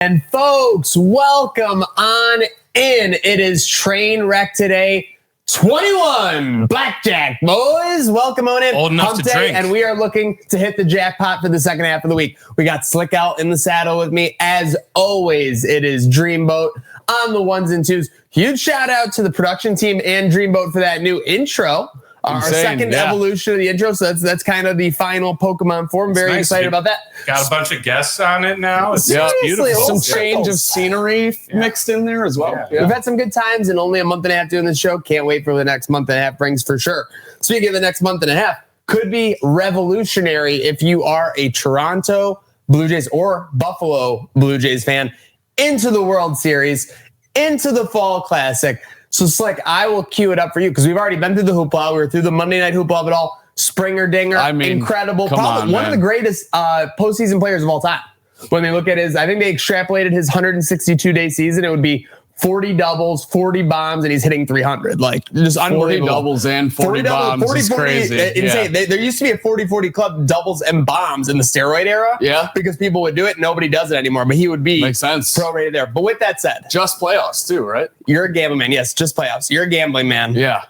And folks, welcome on in. It is Trainwreck today. 21 blackjack, boys. Welcome on in. Old enough to drink. And we are looking to hit the jackpot for the second half of the week. We got Slick out in the saddle with me. As always, it is Dreamboat on the ones and twos. Huge shout out to the production team and Dreamboat for that new intro. Our second evolution of the intro, so that's kind of the final Pokemon form. Very excited about that. Got a bunch of guests on it now. It's beautiful. Some change of scenery mixed in there as well. Yeah. We've had some good times and only a month and a half doing this show. Can't wait for the next month and a half brings for sure. Speaking of the next month and a half, could be revolutionary if you are a Toronto Blue Jays or Buffalo Blue Jays fan into the World Series, into the Fall Classic. So Slick, I will cue it up for you because we've already been through the hoopla. We were through the Monday night hoopla of it all. Springer Dinger, incredible. Probably one of the greatest postseason players of all time. When they look at his, I think they extrapolated his 162-day season. It would be 40 doubles, 40 bombs, and he's hitting 300. Like, just unbelievable. 40 doubles and 40 bombs 40, is crazy. Insane. There used to be a 40-40 club, doubles and bombs in the steroid era. Yeah. Because people would do it. Nobody does it anymore. But he would be prorated there. But with that said. Just playoffs too, right? You're a gambling man. Yes, just playoffs. You're a gambling man. Yeah.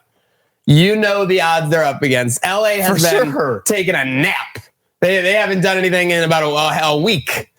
You know the odds they're up against. LA has been taking a nap. They haven't done anything in about a week.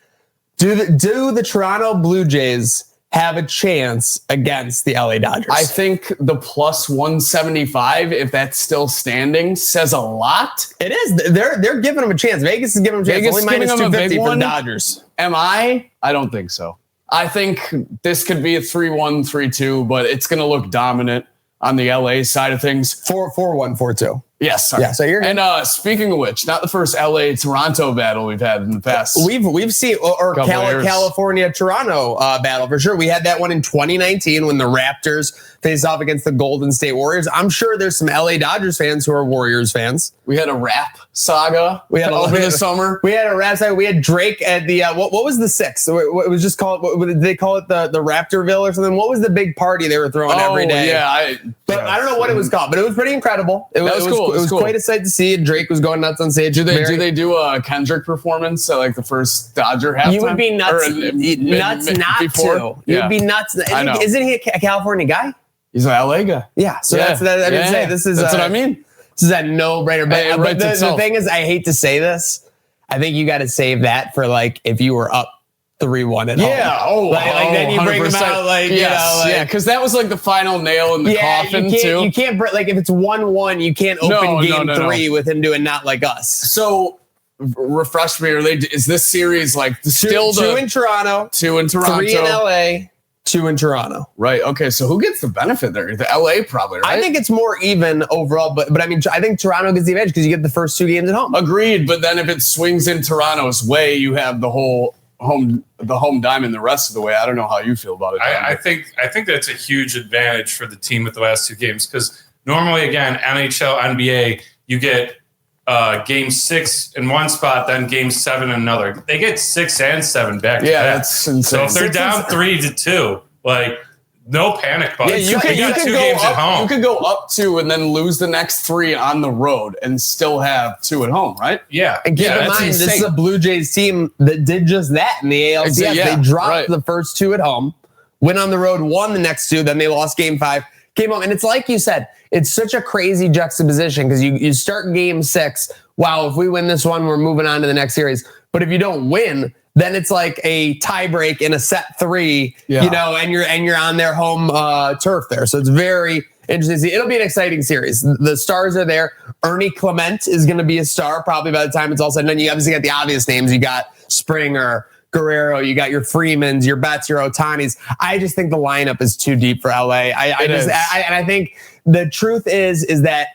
Do the Toronto Blue Jays have a chance against the LA Dodgers? I think the plus 175, if that's still standing, says a lot. It is. They're giving them a chance. Vegas is giving them a chance. Only minus 250 for the Dodgers. Am I? I don't think so. I think this could be a 3-1, 3-2, but it's going to look dominant on the LA side of things. 4-1, 4-2. Yes. Sorry. Yeah. So you're and speaking of which, not the first LA Toronto battle we've had in the past. We've seen or California Toronto battle for sure. We had that one in 2019 when the Raptors faced off against the Golden State Warriors. I'm sure there's some LA Dodgers fans who are Warriors fans. We had a rap saga. We had over the summer. We had a rap saga. We had Drake at the what was the six? It was just called. What did they call it? The Raptorville or something? What was the big party they were throwing every day? Yeah, I don't know what it was called, but it was pretty incredible. It was cool. It was quite a sight to see. Drake was going nuts on stage. Do they do a Kendrick performance at like the first Dodger halftime? You would be nuts not to. You'd be nuts. I know. Isn't he a California guy? He's an LA guy. Yeah. So that's what I mean. This is a no-brainer. But the thing is, I hate to say this. I think you got to save that for like if you were up 3-1 at home. Yeah. Then you bring them out because that was like the final nail in the coffin too. You can't like if it's 1-1, you can't open game 3 with him doing not like us. So refresh me. Is this series like still two in Toronto, 3 in LA, 2 in Toronto? Right. Okay. So who gets the benefit there? The LA probably, right? I think it's more even overall, but I mean, I think Toronto gets the advantage because you get the first 2 games at home. Agreed. But then if it swings in Toronto's way, you have the whole home diamond the rest of the way. I don't know how you feel about it. I think that's a huge advantage for the team with the last 2 games because normally, again, NHL, NBA, you get game 6 in one spot, then game 7 in another. They get 6 and 7 back. Yeah, that's insane. So if they're down 3-2, like no panic button. Yeah, you could go games at home. You could go up 2 and then lose the next 3 on the road and still have 2 at home, right? Yeah. And keep in mind, this is a Blue Jays team that did just that in the ALCS. They dropped the first 2 at home, went on the road, won the next 2, then they lost game 5, came home. And it's like you said, it's such a crazy juxtaposition because you start game 6. Wow, if we win this one, we're moving on to the next series. But if you don't win, then it's like a tiebreak in a set 3, and you're on their home turf there. So it's very interesting. It'll be an exciting series. The stars are there. Ernie Clement is going to be a star probably by the time it's all said and done. You obviously got the obvious names. You got Springer, Guerrero, you got your Freemans, your Betts, your Otanis. I just think the lineup is too deep for LA. I think the truth is that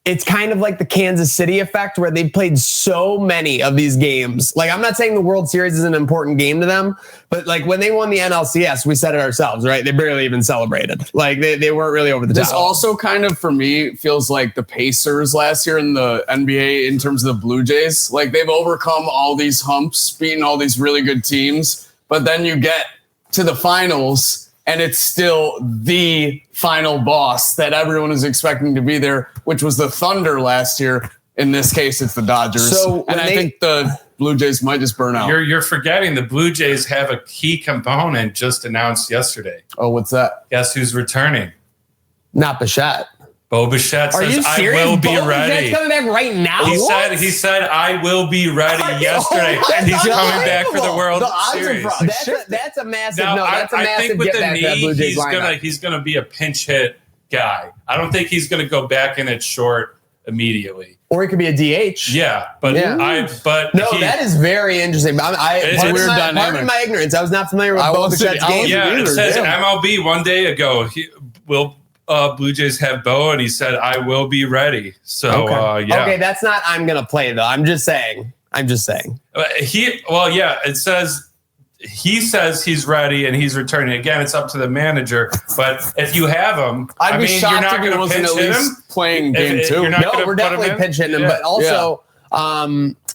it's kind of like the Kansas City effect where they've played so many of these games. Like, I'm not saying the World Series is an important game to them, but like when they won the NLCS, we said it ourselves, right? They barely even celebrated. Like they weren't really over the top. This also kind of, for me, feels like the Pacers last year in the NBA in terms of the Blue Jays. Like they've overcome all these humps, beaten all these really good teams, but then you get to the finals and it's still the final boss that everyone is expecting to be there, which was the Thunder last year. In this case, it's the Dodgers. So and I think the Blue Jays might just burn out. You're forgetting the Blue Jays have a key component just announced yesterday. Oh, what's that? Guess who's returning? Not Bichette. Bo Bichette says, I will be ready. Bichette's coming back right now? He said, I will be ready yesterday. And he's coming back for the World Series. That's a massive That's a massive I think with the knee, he's gonna be a pinch hit guy. I don't think he's gonna go back in at short immediately. Or he could be a DH. Yeah, but that is very interesting. It's a weird dynamic. Pardon my ignorance. I was not familiar with Bo Bichette's game. Yeah, it says MLB one day ago. Blue Jays have Bo, and he said, I will be ready. So, Okay, that's not I'm going to play, though. I'm just saying. It says he says he's ready and he's returning. Again, it's up to the manager. But if you have him, I'd be shocked if he wasn't at least playing game 2. No, we're definitely pinch hitting him. But also,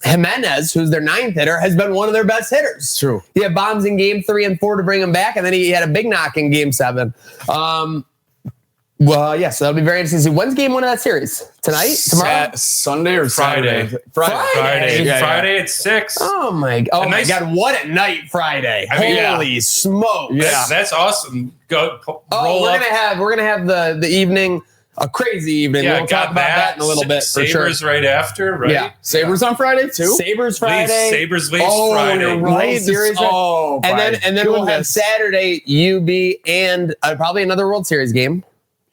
Jimenez, who's their 9th hitter, has been one of their best hitters. True. He had bombs in game 3 and 4 to bring him back, and then he had a big knock in game 7. Well, yeah, so that'll be very interesting to see. When's game 1 of that series? Tonight? Tomorrow? Sunday or Friday? Friday at 6. Oh my God! What a night Friday! Holy smoke! Yeah, that's awesome. We're gonna have the evening, a crazy evening. Yeah, we'll talk about that in a little bit. Sabres for sure. Right after, right? Yeah, Sabres on Friday too. Sabres Friday. Sabres leaves Friday. You're right. Series, and then we'll have Saturday UB and probably another World Series game.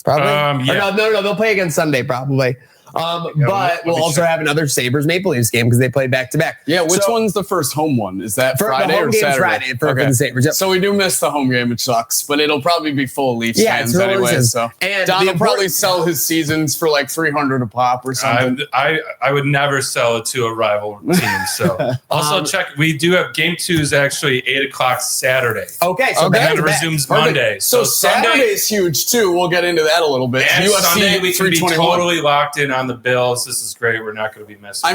Probably. No, they'll play again Sunday probably. But we'll also have another Sabres Maple Leafs game because they play back to back. Yeah, which one's the first home one? Is that Friday or Saturday? Friday for the Sabres. Yep. So we do miss the home game, which sucks, but it'll probably be full of Leafs fans anyway. So and Don will probably sell his seasons for like $300 a pop or something. I would never sell it to a rival team. So also check. We do have game 2 is actually 8:00 Saturday. Okay, so then it resumes Monday. So Saturday's huge too. We'll get into that a little bit. And Sunday we can be totally locked in on the Bills. This is great. We're not going to be missing.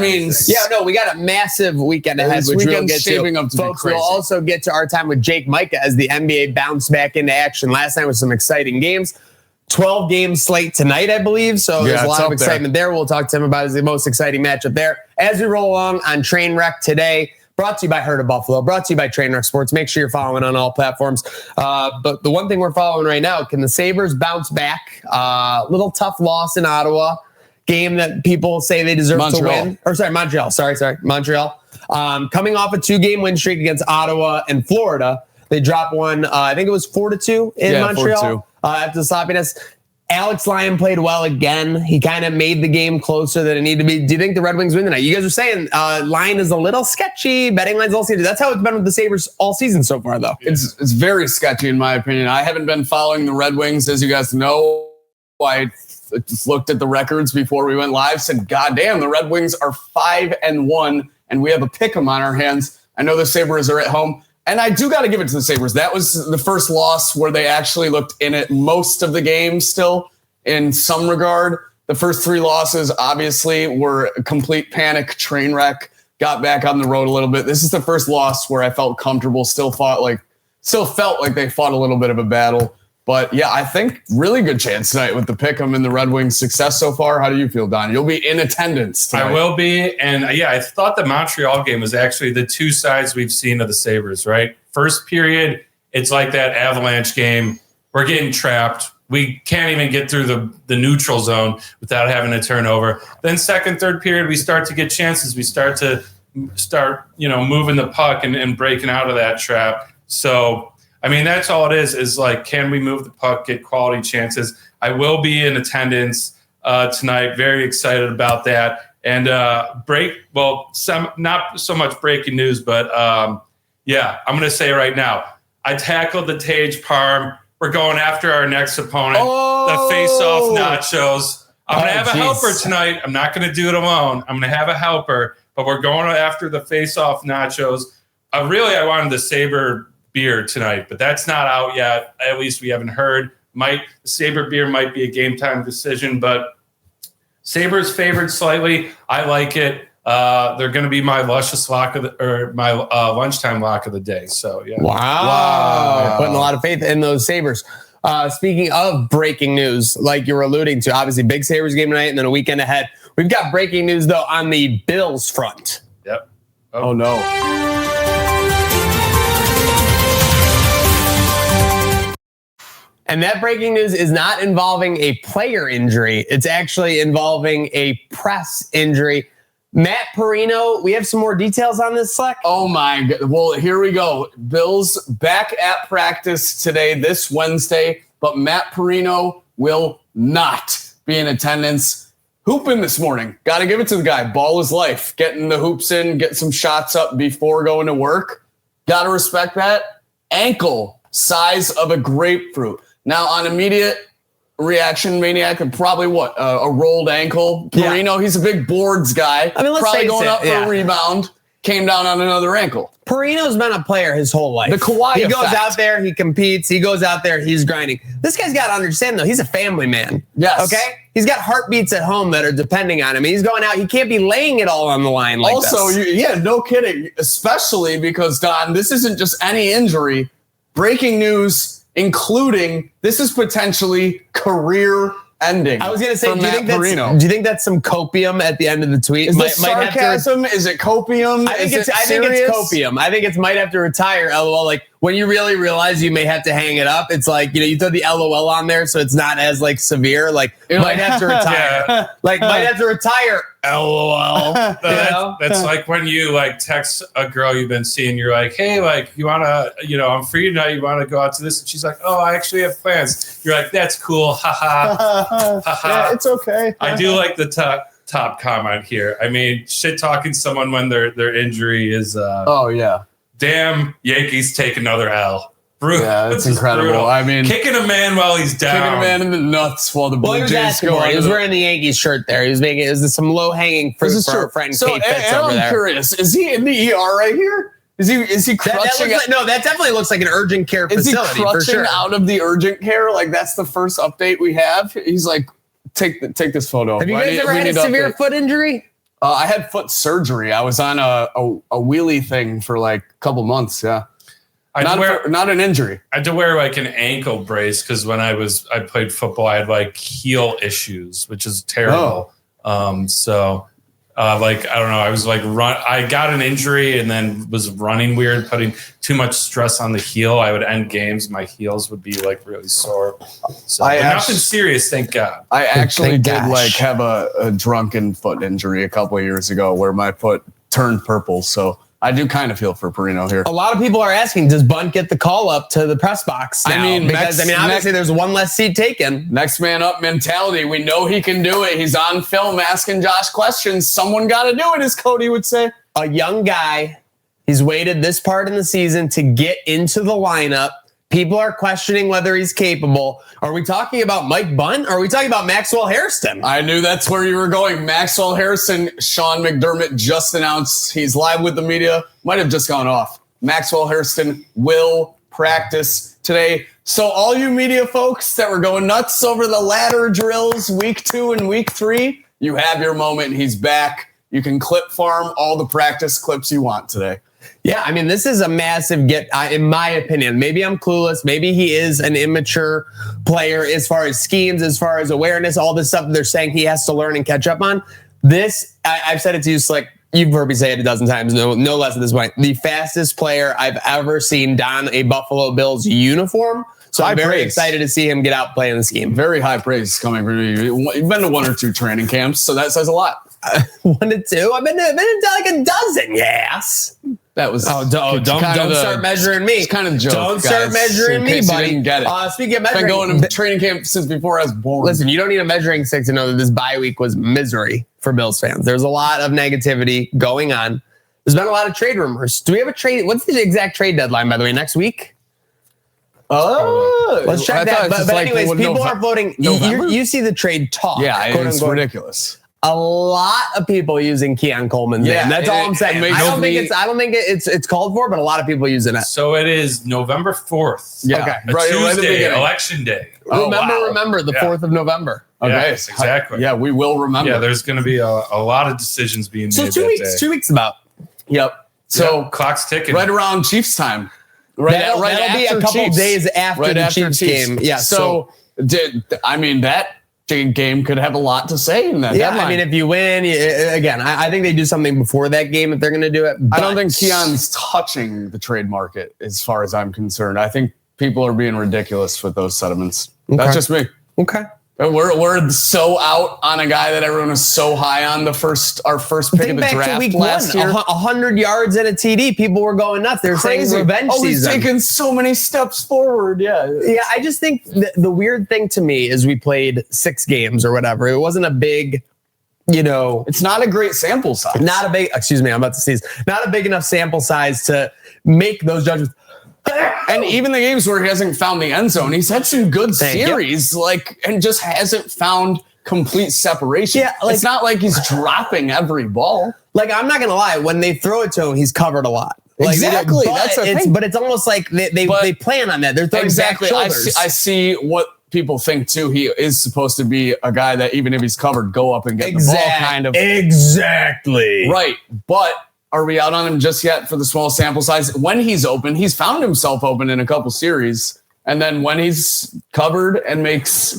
We got a massive weekend ahead, which we'll get to. Folks, we'll also get to our time with Jake Micah as the NBA bounced back into action last night with some exciting games. 12-game slate tonight, I believe. So there's a lot of excitement there. We'll talk to him about the most exciting matchup there as we roll along on Trainwreck today. Brought to you by Herd of Buffalo. Brought to you by Trainwreck Sports. Make sure you're following on all platforms. But the one thing we're following right now, can the Sabres bounce back? Little tough loss in Ottawa. Game that people say they deserve to win. Montreal. Montreal. Coming off a 2-game win streak against Ottawa and Florida. They dropped one, I think it was 4-2 in Montreal. 4-2. After the sloppiness. Alex Lyon played well again. He kind of made the game closer than it needed to be. Do you think the Red Wings win tonight? You guys are saying Lyon is a little sketchy. Betting lines all season. That's how it's been with the Sabres all season so far, though. It's very sketchy in my opinion. I haven't been following the Red Wings, as you guys know. I just looked at the records before we went live, said, God damn, the Red Wings are 5-1, and we have a pick 'em on our hands. I know the Sabres are at home, and I do got to give it to the Sabres. That was the first loss where they actually looked in it most of the game still in some regard. The first 3 losses, obviously, were a complete panic, train wreck, got back on the road a little bit. This is the first loss where I felt comfortable, still felt like they fought a little bit of a battle. But yeah, I think really good chance tonight with the pick'em and the Red Wings' success so far. How do you feel, Don? You'll be in attendance tonight. I will be. And I thought the Montreal game was actually the 2 sides we've seen of the Sabres, right? First period, it's like that Avalanche game. We're getting trapped. We can't even get through the neutral zone without having a turnover. Then second, third period, we start to get chances. We start moving the puck and breaking out of that trap. So, that's all it is like, can we move the puck, get quality chances? I will be in attendance tonight. Very excited about that. And not so much breaking news, but I'm going to say right now, I tackled the Tage Parm. We're going after our next opponent, the face-off nachos. I'm going to have a helper tonight. I'm not going to do it alone. I'm going to have a helper, but we're going after the face-off nachos. I wanted the Sabre beer tonight, but that's not out yet. At least we haven't heard. The Sabre beer might be a game time decision, but Sabres favored slightly. I like it. They're going to be my luscious lunchtime lock of the day. So yeah. Wow. Putting a lot of faith in those Sabres. Speaking of breaking news, like you were alluding to, obviously big Sabres game tonight and then a weekend ahead. We've got breaking news, though, on the Bills front. Yep. Oh no. And that breaking news is not involving a player injury. It's actually involving a press injury. Matt Perino, we have some more details on this, Slack? Oh, my God. Well, here we go. Bills back at practice today, this Wednesday, but Matt Perino will not be in attendance. Hooping this morning. Got to give it to the guy. Ball is life. Getting the hoops in, get some shots up before going to work. Got to respect that. Ankle size of a grapefruit. Now, on immediate reaction, Maniac, and probably what? A rolled ankle. Perino, he's a big boards guy. I mean, let's probably face going it, up for a rebound. Came down on another ankle. Perino's been a player his whole life. The Kawhi He effect. goes out there, he competes, he goes out there, he's grinding. This guy's got to understand, though, he's a family man. Yes. Okay? He's got heartbeats at home that are depending on him. He's going out, he can't be laying it all on the line like also, this. no kidding. Especially because, Don, this isn't just any injury. Breaking news, including this is potentially career ending. I was going to say, do Perino. you think that's some copium at the end of the tweet? Is this sarcasm? Is it copium? I think it's copium. I think it's might have to retire, LOL. Like when you really realize you may have to hang it up, it's like, you throw the LOL on there so it's not as like severe. Like might have to retire. Yeah. Like might have to retire. LOL. That's like when you like text a girl you've been seeing, you're like, hey, like you want to, I'm free tonight. You want to go out to this? And she's like, oh, I actually have plans. You're like, that's cool. Ha ha. Yeah, it's okay. I do like the top comment here. I mean, shit talking someone when their injury is, oh yeah. Damn, Yankees take another L. Brutal. Yeah, it's incredible. Brutal. I mean, kicking a man while he's down. Kicking a man in the nuts while the Blue Jays go. He was wearing the Yankees shirt there. He was making this some low hanging fruit for our friend Kate Fitz over there. I'm curious. Is he in the ER right here? Is he crutching? That definitely looks like an urgent care facility. Is he crutching out of the urgent care? Like that's the first update we have. He's like, take this photo. Have you guys ever had a severe foot injury? I had foot surgery. I was on a wheelie thing for like a couple months. Yeah. Not an injury. I had to wear like an ankle brace because when I played football, I had like heel issues, which is terrible. Like, I don't know. I was like I got an injury and then was running weird, putting too much stress on the heel. I would end games. My heels would be like really sore. So nothing serious, thank God. I actually did like have a drunken foot injury a couple of years ago where my foot turned purple. So I do kind of feel for Perino here. A lot of people are asking, does Bunt get the call up to the press box now? Obviously there's one less seat taken. Next man up mentality. We know he can do it. He's on film asking Josh questions. Someone got to do it, as Cody would say. A young guy. He's waited this part in the season to get into the lineup. People are questioning whether he's capable. Are we talking about Mike Bunt or are we talking about Maxwell Hairston? I knew that's where you were going. Maxwell Hairston, Sean McDermott just announced he's live with the media. Might have just gone off. Maxwell Hairston will practice today. So all you media folks that were going nuts over the ladder drills week 2 and week 3, you have your moment. He's back. You can clip farm all the practice clips you want today. Yeah, I mean, this is a massive get, in my opinion. Maybe I'm clueless. Maybe he is an immature player as far as schemes, as far as awareness, all this stuff they're saying he has to learn and catch up on. This, I've said it to you, Slick. You've heard me say it a dozen times, no less at this point. The fastest player I've ever seen don a Buffalo Bills uniform. So I'm very excited to see him get out playing the scheme. Very high praise coming from you. You've been to 1 or 2 training camps, so that says a lot. 1 to 2? I've been to like a dozen, yes. That was don't start measuring me. It's kind of the joke. Don't start measuring me, buddy. Didn't get it. Speaking of measuring, I've been going to training camp since before I was born. Listen, you don't need a measuring stick to know that this bye week was misery for Bills fans. There's a lot of negativity going on. There's been a lot of trade rumors. Do we have a trade? What's the exact trade deadline, by the way? Next week? Oh, let's check that. But anyways, people are voting. You see the trade talk. Yeah, it's ridiculous. A lot of people using Keon Coleman's name. That's all I'm saying. I don't think it's called for, but a lot of people using it. So it is November 4th. Yeah, okay. Right at the beginning. Election day. Remember the 4th of November. Okay, yes, exactly. Yeah, we will remember. Yeah, there's going to be a lot of decisions being made. So 2 weeks. 2 weeks about. Yep. So clock's ticking. Right around Chiefs time. That'll be a couple days after the Chiefs game. Yeah. So that game could have a lot to say in that. Yeah, deadline. I mean, if you win, again, I think they do something before that game if they're going to do it. I don't think Keon's touching the trade market as far as I'm concerned. I think people are being ridiculous with those sentiments. Okay. That's just me. Okay. We're so out on a guy that everyone was so high on our first pick of the draft last year. 100 yards at a TD. People were going nuts. They're saying revenge season. He's taken so many steps forward. Yeah. Yeah. I just think the weird thing to me is we played 6 games or whatever. It wasn't a big, it's not a great sample size. I'm about to sneeze. Not a big enough sample size to make those judgments. And even the games where he hasn't found the end zone, he's had some good series, and just hasn't found complete separation. Yeah, it's not like he's dropping every ball. Like, I'm not gonna lie, when they throw it to him, he's covered a lot. Exactly. That's the thing. But it's almost like they plan on that. They're throwing back shoulders. I see what people think too. He is supposed to be a guy that even if he's covered, go up and get the ball kind of. Exactly. Right. But are we out on him just yet for the small sample size? When he's open, he's found himself open in a couple series. And then when he's covered and makes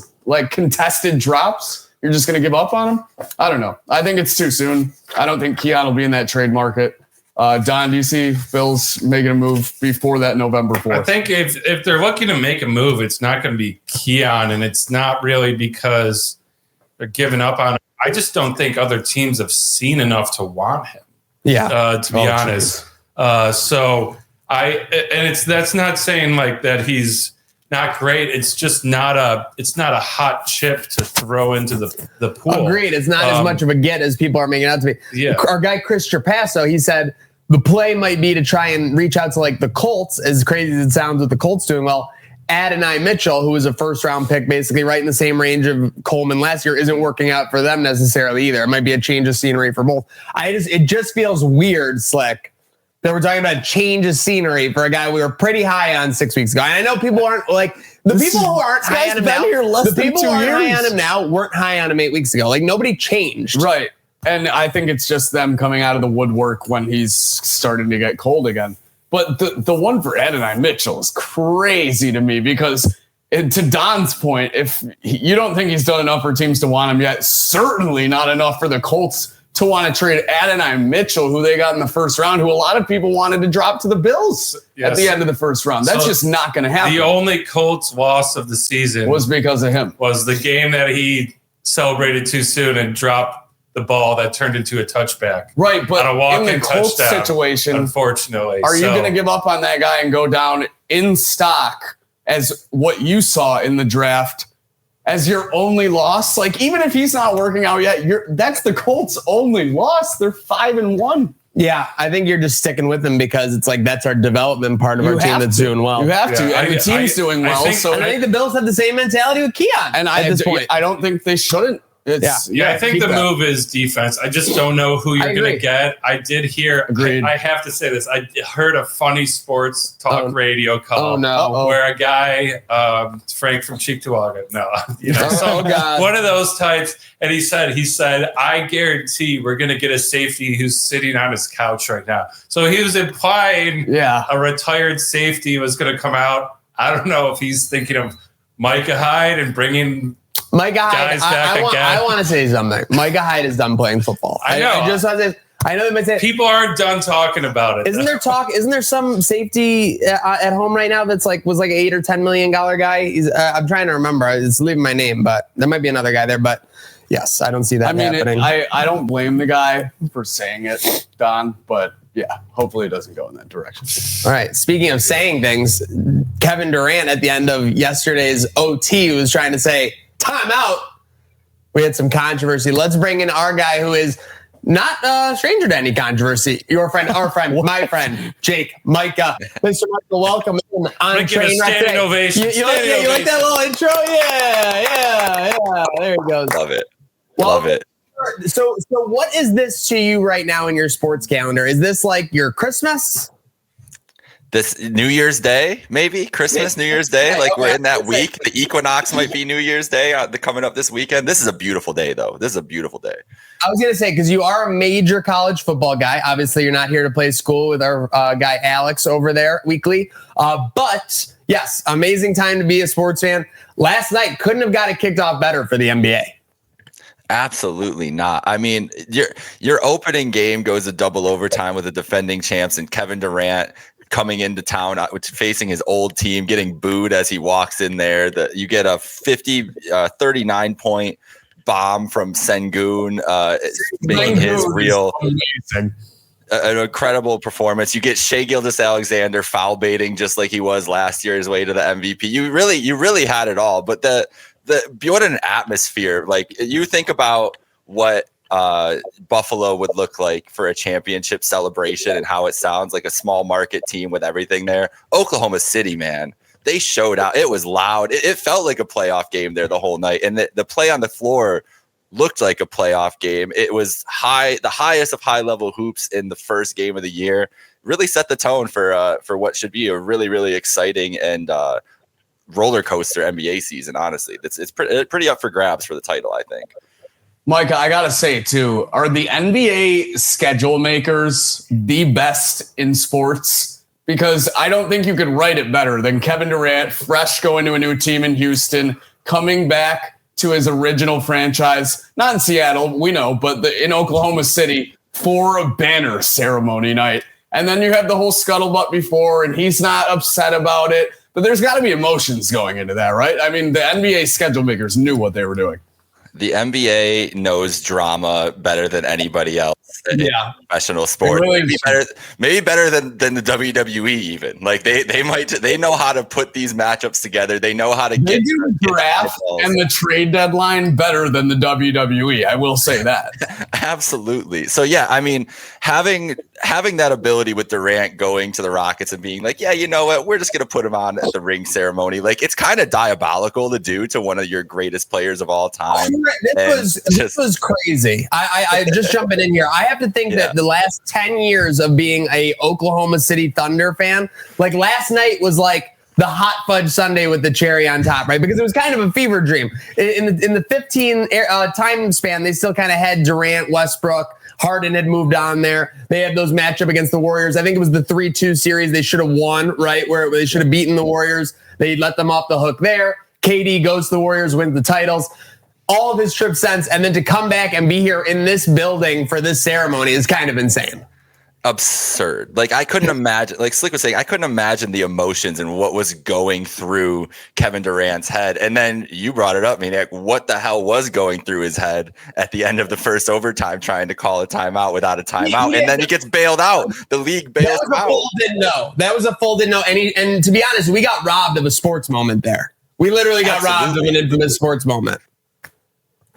contested drops, you're just going to give up on him? I don't know. I think it's too soon. I don't think Keon will be in that trade market. Don, do you see Bills making a move before that November 4th? I think if they're looking to make a move, it's not going to be Keon, and it's not really because they're giving up on him. I just don't think other teams have seen enough to want him. Yeah, to be honest. That's not saying that he's not great. It's just not a hot chip to throw into the pool. Agreed. It's not as much of a get as people are making it out to be. Yeah. Our guy Chris Trapasso, he said the play might be to try and reach out to the Colts, as crazy as it sounds with the Colts doing well. Adonai Mitchell, who was a first-round pick, basically right in the same range of Coleman last year, isn't working out for them necessarily either. It might be a change of scenery for both. It just feels weird, Slick, that we're talking about change of scenery for a guy we were pretty high on 6 weeks ago. And I know people aren't people who aren't high on him now. The people who aren't high on him now weren't high on him 8 weeks ago. Nobody changed, right? And I think it's just them coming out of the woodwork when he's starting to get cold again. But the one for Adonai Mitchell is crazy to me because, to Don's point, if you don't think he's done enough for teams to want him yet, certainly not enough for the Colts to want to trade Adonai Mitchell, who they got in the first round, who a lot of people wanted to drop to the Bills at the end of the first round. That's just not going to happen. The only Colts loss of the season was because of him. Was the game that he celebrated too soon and dropped the ball that turned into a touchback. Right, but on a walk-in in the Colts touchdown, situation, unfortunately. Are you going to give up on that guy and go down in stock as what you saw in the draft as your only loss? Even if he's not working out yet, that's the Colts' only loss. They're 5-1. Yeah, I think you're just sticking with them because it's that's our development part of our team that's doing well. You have to. And the team's doing well. I think the Bills have the same mentality with Keon. And at this point, I don't think they shouldn't. I think the move is defense. I just don't know who you're going to get. I did hear, I have to say this, I heard a funny sports talk radio call where a guy, Frank from Cheektowaga, one of those types, and he said, I guarantee we're going to get a safety who's sitting on his couch right now. So he was implying a retired safety was going to come out. I don't know if he's thinking of Micah Hyde and bringing Micah Hyde, I want to say something. Micah Hyde is done playing football. I know. I know they might say people aren't done talking about it. Isn't there some safety at home right now that's was like $8 or $10 million guy? I'm trying to remember. It's leaving my name, but there might be another guy there. But yes, I don't see that happening. I don't blame the guy for saying it, Don, but yeah, hopefully it doesn't go in that direction. All right. Speaking of saying things, Kevin Durant at the end of yesterday's OT was trying to say, time out. We had some controversy. Let's bring in our guy who is not a stranger to any controversy. Your friend, our friend, my friend, Jake, Micah. Mr. Michael, welcome in on Trainwreck today. Ovation. You like that little intro? Yeah. There he goes. Love it. Love it. So what is this to you right now in your sports calendar? Is this like your Christmas? This New Year's Day, maybe Christmas, New Year's Day. We're in that week. The equinox might be New Year's Day coming up this weekend. This is a beautiful day, though. This is a beautiful day. I was going to say, because you are a major college football guy. Obviously, you're not here to play school with our guy Alex over there weekly. But yes, amazing time to be a sports fan. Last night couldn't have got it kicked off better for the NBA. Absolutely not. I mean, your opening game goes to double overtime with the defending champs and Kevin Durant coming into town, facing his old team, getting booed as he walks in there. You get a 39 point bomb from Sengun, making his real an incredible performance. You get Shai Gilgeous-Alexander foul baiting just like he was last year, his way to the MVP. You really had it all. But what an atmosphere! Like, you think about what Buffalo would look like for a championship celebration and how it sounds like a small market team with everything there. Oklahoma City, man, they showed out. It was loud. It felt like a playoff game there the whole night. And the play on the floor looked like a playoff game. It was the highest of high level hoops in the first game of the year. Really set the tone for what should be a really, really exciting and roller coaster NBA season. Honestly, it's pretty up for grabs for the title, I think. Micah, I got to say, too, are the NBA schedule makers the best in sports? Because I don't think you could write it better than Kevin Durant, fresh going to a new team in Houston, coming back to his original franchise, not in Seattle, we know, but in Oklahoma City for a banner ceremony night. And then you have the whole scuttlebutt before, and he's not upset about it. But there's got to be emotions going into that, right? I mean, the NBA schedule makers knew what they were doing. The NBA knows drama better than anybody else in professional sport. Really maybe better than the WWE even. Like they know how to put these matchups together. They know how to get the draft and the trade deadline better than the WWE. I will say that. Absolutely. So yeah, I mean, having that ability with Durant going to the Rockets and being like, yeah, you know what, we're just gonna put him on at the ring ceremony. Like, it's kind of diabolical to do to one of your greatest players of all time. This was crazy. I just jumping in here. I have to think that the last 10 years of being a Oklahoma City Thunder fan, like last night was like the hot fudge sundae with the cherry on top, right? Because it was kind of a fever dream. In the 15 time span, they still kind of had Durant, Westbrook, Harden had moved on there. They had those matchup against the Warriors. I think it was the 3-2 series they should have won, right? Where they should have beaten the Warriors. They let them off the hook there. KD goes to the Warriors, wins the titles. All of his trip since, and then to come back and be here in this building for this ceremony is kind of insane. Absurd. Like, I couldn't imagine, like Slick was saying, I couldn't imagine the emotions and what was going through Kevin Durant's head. And then you brought it up, Maniac. What the hell was going through his head at the end of the first overtime, trying to call a timeout without a timeout? And then he gets bailed out. The league bails him out. That was a full didn't know. And to be honest, we got robbed of a sports moment there. We literally got robbed of an infamous sports moment.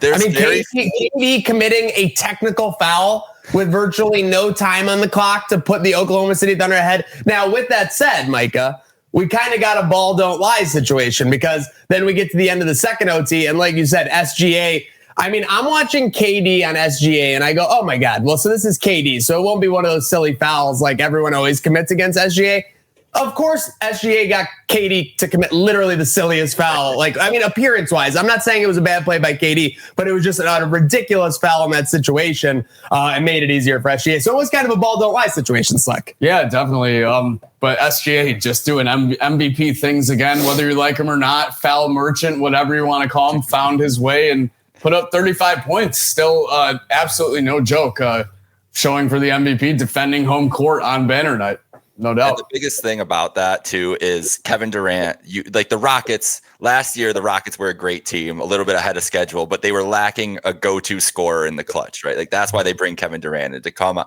KD committing a technical foul with virtually no time on the clock to put the Oklahoma City Thunder ahead. Now, with that said, Micah, we kind of got a ball don't lie situation, because then we get to the end of the second OT, and like you said, SGA. I mean, I'm watching KD on SGA, and I go, oh my God, well, so this is KD, so it won't be one of those silly fouls like everyone always commits against SGA. Of course, SGA got KD to commit literally the silliest foul. Like, I mean, appearance-wise, I'm not saying it was a bad play by KD, but it was just a ridiculous foul in that situation and made it easier for SGA. So it was kind of a ball don't lie situation, Slick. Yeah, definitely. But SGA just doing MVP things again, whether you like him or not. Foul merchant, whatever you want to call him, found his way and put up 35 points. Still absolutely no joke. Showing for the MVP, defending home court on banner night. No doubt. And the biggest thing about that, too, is Kevin Durant. The Rockets, last year, the Rockets were a great team, a little bit ahead of schedule, but they were lacking a go-to scorer in the clutch, right? Like, that's why they bring Kevin Durant in to come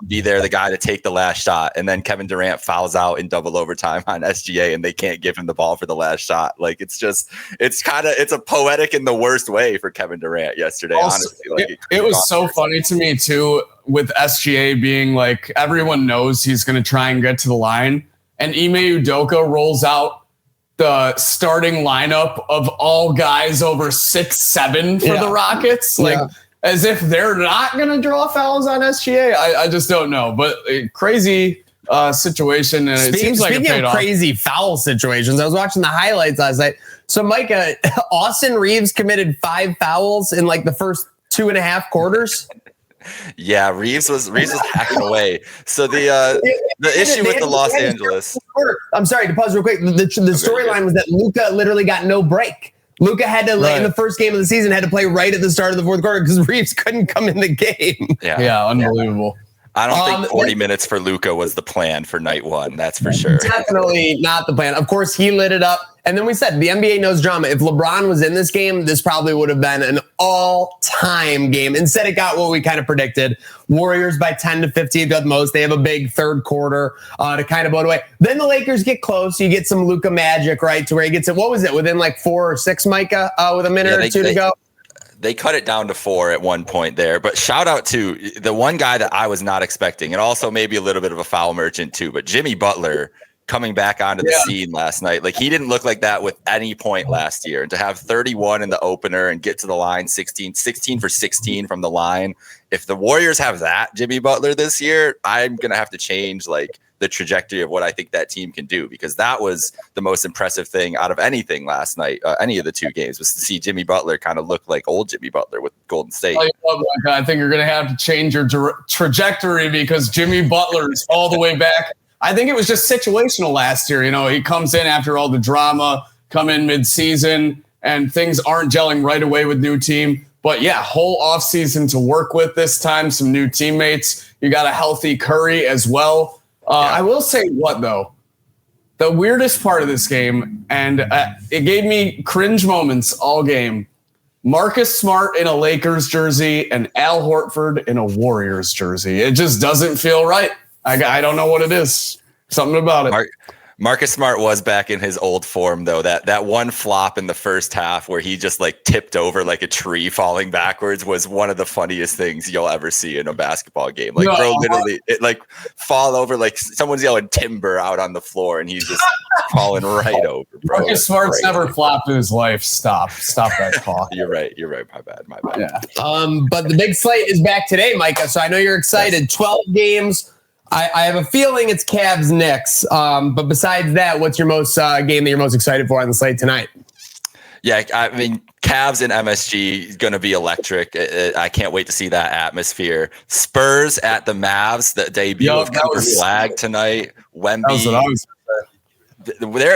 be there, the guy to take the last shot. And then Kevin Durant fouls out in double overtime on SGA, and they can't give him the ball for the last shot. Like, it's a poetic in the worst way for Kevin Durant yesterday, also, honestly. Like, it was so funny to me, too, with SGA being like, everyone knows he's going to try and get to the line. And Ime Udoka rolls out the starting lineup of all guys over 6'7" for the Rockets. Like, as if they're not going to draw fouls on SGA. I just don't know. But a crazy situation. And it seems like it paid off. Crazy foul situations, I was watching the highlights last night. So, Micah, Austin Reeves committed 5 fouls in like the first 2.5 quarters. Yeah, Reeves was hacking away. So the issue with the Los Angeles. I'm sorry to pause real quick. The storyline was that Luka literally got no break. Luka had to in the first game of the season had to play right at the start of the fourth quarter because Reeves couldn't come in the game. Yeah, unbelievable. I don't think 40 minutes for Luka was the plan for night one. That's for sure. Definitely not the plan. Of course, he lit it up. And then we said the NBA knows drama. If LeBron was in this game, this probably would have been an all-time game. Instead, it got what we kind of predicted. Warriors by 10 to 15 at most. They have a big third quarter to kind of blow it away. Then the Lakers get close. You get some Luka magic, right, to where he gets it. What was it, within like 4 or 6, Micah, with a minute or two to go? They cut it down to 4 at one point there. But shout out to the one guy that I was not expecting, and also maybe a little bit of a foul merchant too, but Jimmy Butler coming back onto the scene last night. Like, he didn't look like that with any point last year. And to have 31 in the opener and get to the line 16 for 16 from the line. If the Warriors have that Jimmy Butler this year, I'm going to have to change like the trajectory of what I think that team can do, because that was the most impressive thing out of anything last night. Any of the 2 games was to see Jimmy Butler kind of look like old Jimmy Butler with Golden State. I think you're going to have to change your trajectory because Jimmy Butler is all the way back. I think it was just situational last year. You know, he comes in after all the drama, come in mid-season, and things aren't gelling right away with new team. But yeah, whole offseason to work with this time, some new teammates. You got a healthy Curry as well. I will say what, though? The weirdest part of this game, and it gave me cringe moments all game. Marcus Smart in a Lakers jersey and Al Horford in a Warriors jersey. It just doesn't feel right. I don't know what it is. Something about it. Marcus Smart was back in his old form, though. That one flop in the first half where he just like tipped over like a tree falling backwards was one of the funniest things you'll ever see in a basketball game. Like, bro, literally, it like fall over, like someone's yelling timber out on the floor and he's just falling right over, bro. Marcus Smart's never flopped in his life. Stop that talk. You're right. My bad. Yeah. But the big slate is back today, Micah. So I know you're excited. 12 games. I have a feeling it's Cavs Knicks. But besides that, what's your most game that you're most excited for on the slate tonight? Yeah, I mean, Cavs and MSG is going to be electric. I can't wait to see that atmosphere. Spurs at the Mavs, the debut of Cooper Flag tonight. Wemby. That was what I was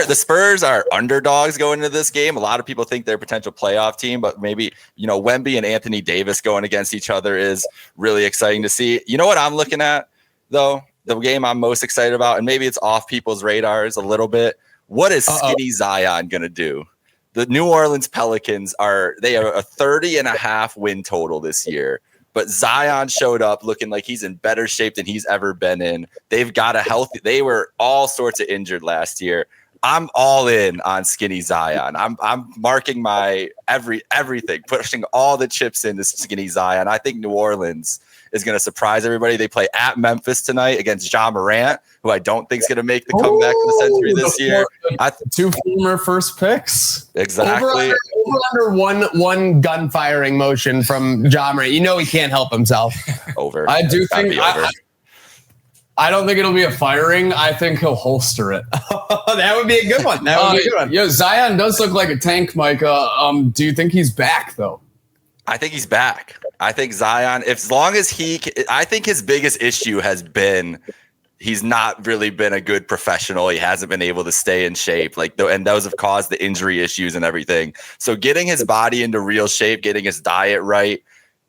the Spurs are underdogs going into this game. A lot of people think they're a potential playoff team, but maybe, Wemby and Anthony Davis going against each other is really exciting to see. You know what I'm looking at, though? The game I'm most excited about, and maybe it's off people's radars a little bit. What is Skinny Zion going to do? The New Orleans Pelicans they have a 30.5 win total this year. But Zion showed up looking like he's in better shape than he's ever been in. They've got they were all sorts of injured last year. I'm all in on Skinny Zion. I'm marking my everything, pushing all the chips into Skinny Zion. I think New Orleans is going to surprise everybody. They play at Memphis tonight against Ja Morant, who I don't think is going to make the comeback of the century this year. 2 former first picks. Exactly. Over under one gun firing motion from Ja Morant. He can't help himself. Over. I do think I don't think it'll be a firing. I think he'll holster it. That would be a good one. Yeah, Zion does look like a tank, Micah. Do you think he's back, though? I think he's back. I think Zion, I think his biggest issue has been he's not really been a good professional. He hasn't been able to stay in shape, and those have caused the injury issues and everything. So getting his body into real shape, getting his diet right,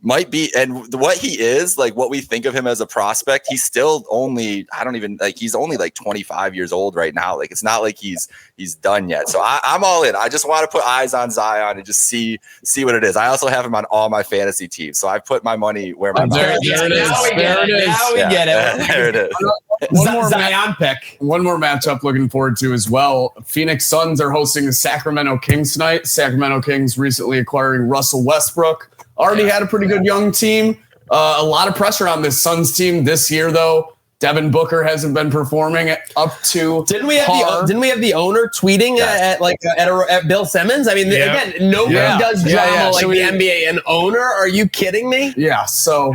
might be, and what he is, like what we think of him as a prospect, he's still only, he's only like 25 years old right now. Like, it's not like he's done yet. So I'm all in. I just want to put eyes on Zion and just see what it is. I also have him on all my fantasy teams. So I put my money where my mouth is. There it is. One more Zion pick. One more matchup looking forward to as well. Phoenix Suns are hosting the Sacramento Kings tonight. Sacramento Kings recently acquiring Russell Westbrook. Already had a pretty good young team. A lot of pressure on this Suns team this year, though. Devin Booker hasn't been performing up to. Didn't we have the owner tweeting at Bill Simmons? I mean, again, nobody does drama like the NBA. An owner? Are you kidding me? Yeah. So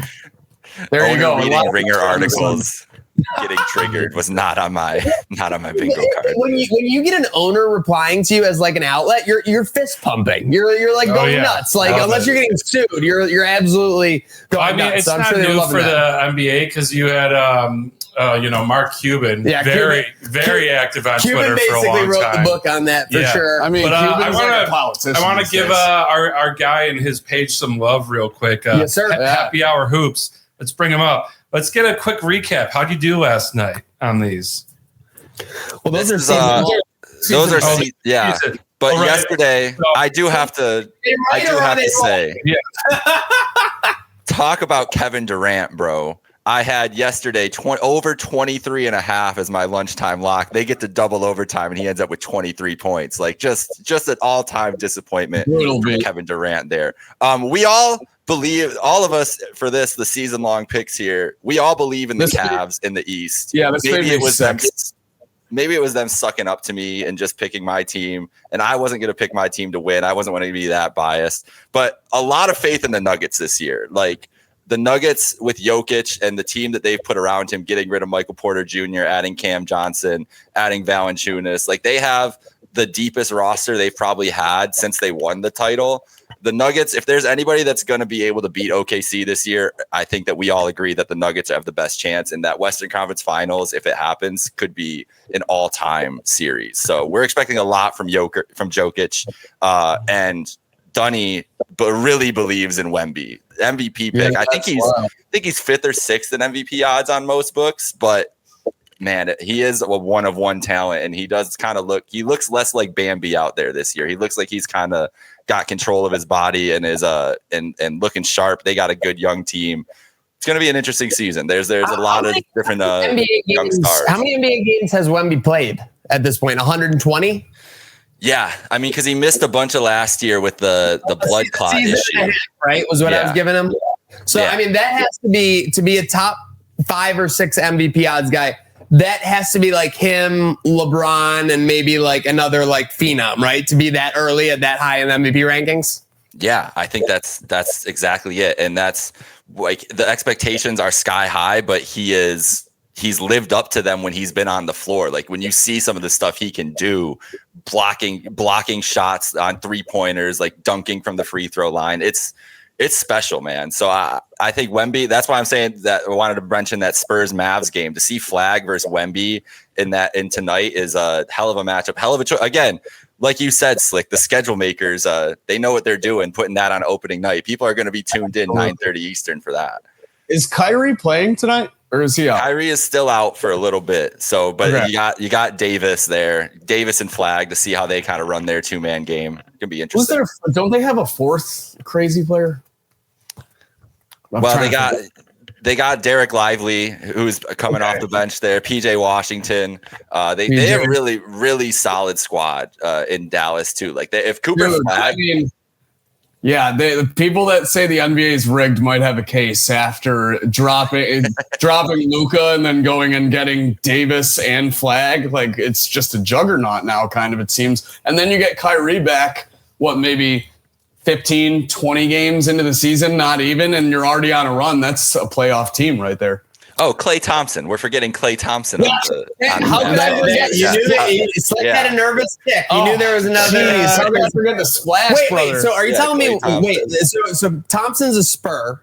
there you go. Reading Ringer articles. getting triggered was not on my bingo card. When you get an owner replying to you as like an outlet, you're fist pumping. You're like going nuts. Like unless you're getting sued, you're absolutely going nuts. It's so I'm not sure new for the NBA because you had Mark Cuban, very active on Twitter for a long time. Cuban basically wrote the book on that for sure. I mean, but I want to give our guy and his page some love real quick. Yes, sir. Happy Hour Hoops. Let's bring him up. Let's get a quick recap. How'd you do last night on these? Well, those are season. But yesterday, I do have to say, talk about Kevin Durant, bro. I had yesterday over 23 and a half as my lunchtime lock. They get to double overtime and he ends up with 23 points. Like just an all-time disappointment for Kevin Durant there. We all believe, all of us for the season-long picks here, we all believe in the Cavs in the East. Yeah, maybe it was them sucking up to me and just picking my team. And I wasn't going to pick my team to win. I wasn't going to be that biased. But a lot of faith in the Nuggets this year. Like, the Nuggets with Jokic and the team that they've put around him, getting rid of Michael Porter Jr., adding Cam Johnson, adding Valanciunas, like they have the deepest roster they've probably had since they won the title. The Nuggets, if there's anybody that's going to be able to beat OKC this year, I think that we all agree that the Nuggets have the best chance. And that Western Conference Finals, if it happens, could be an all-time series. So we're expecting a lot from Jokic, and Dunny really believes in Wemby. MVP pick. I think he's fifth or sixth in MVP odds on most books, but man, he is a one of one talent, and he does kind of looks less like Bambi out there this year. He looks like he's kind of got control of his body and is and looking sharp. They got a good young team. It's going to be an interesting season. There's a lot of different young stars. How many NBA games has Wemby played at this point? 120? Yeah, I mean, because he missed a bunch of last year with the blood clot issue, right? Was what I was giving him. So I mean, that has to be a top 5 or 6 MVP odds guy. That has to be like him, LeBron, and maybe like another like phenom, right? To be that early at that high in the MVP rankings. Yeah, I think that's exactly it, and that's like the expectations are sky high, but he's lived up to them when he's been on the floor. Like when you see some of the stuff he can do, blocking shots on 3-pointers, like dunking from the free throw line. It's special, man. So I think Wemby, that's why I'm saying that I wanted to mention that Spurs Mavs game. To see Flag versus Wemby in tonight is a hell of a matchup. Hell of a choice. Again, like you said, Slick, the schedule makers, they know what they're doing, putting that on opening night. People are going to be tuned in 9:30 Eastern for that. Is Kyrie playing tonight? Or is he out? Kyrie is still out for a little bit. So, but okay. you got Davis there, Davis and Flag, to see how they kind of run their 2-man game. It can be interesting. Don't they have a fourth crazy player? They got Derek Lively, who's coming off the bench there. PJ Washington. They have a really, really solid squad in Dallas too. Like if Cooper Flag. Yeah, the people that say the NBA is rigged might have a case after dropping Luka and then going and getting Davis and Flag. Like it's just a juggernaut now, kind of, it seems. And then you get Kyrie back, maybe 15, 20 games into the season, not even, and you're already on a run. That's a playoff team right there. Oh, Klay Thompson. We're forgetting Klay Thompson. How could I forget? You knew that it's like had a nervous tick. You knew there was another. How could I forget the Splash brother? Wait. So are you telling me? So Thompson's a Spur.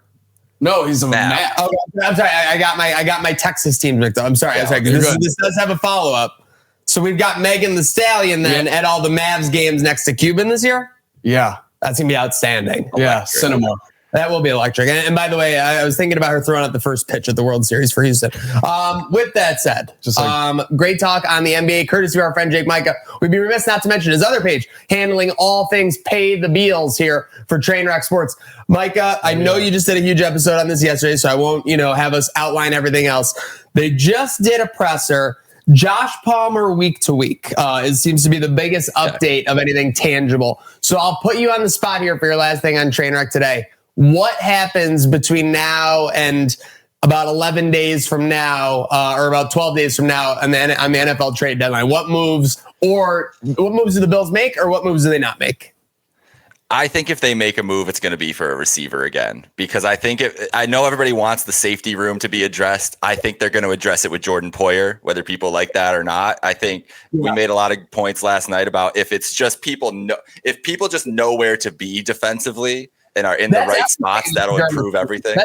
No, he's a Mavs. Okay, I'm sorry. I got my Texas team mixed up. I'm sorry. This does have a follow up. So we've got Megan Thee Stallion then at all the Mavs games next to Cuban this year. Yeah, that's gonna be outstanding. Yeah, cinema. That will be electric. And by the way, I was thinking about her throwing out the first pitch at the World Series for Houston. With that said, great talk on the NBA, courtesy of our friend Jake Micah. We'd be remiss not to mention his other page, handling all things pay the bills here for Trainwreck Sports. Micah, I know you just did a huge episode on this yesterday, so I won't, have us outline everything else. They just did a presser. Josh Palmer week to week. It seems to be the biggest update of anything tangible. So I'll put you on the spot here for your last thing on Trainwreck today. What happens between now and about 11 days from now, or about 12 days from now on the NFL trade deadline? What moves do the Bills make, or what moves do they not make? I think if they make a move, it's going to be for a receiver again, because I know everybody wants the safety room to be addressed. I think they're going to address it with Jordan Poyer, whether people like that or not. I think we made a lot of points last night about if it's just if people just know where to be defensively and are in the right spots, that'll improve everything.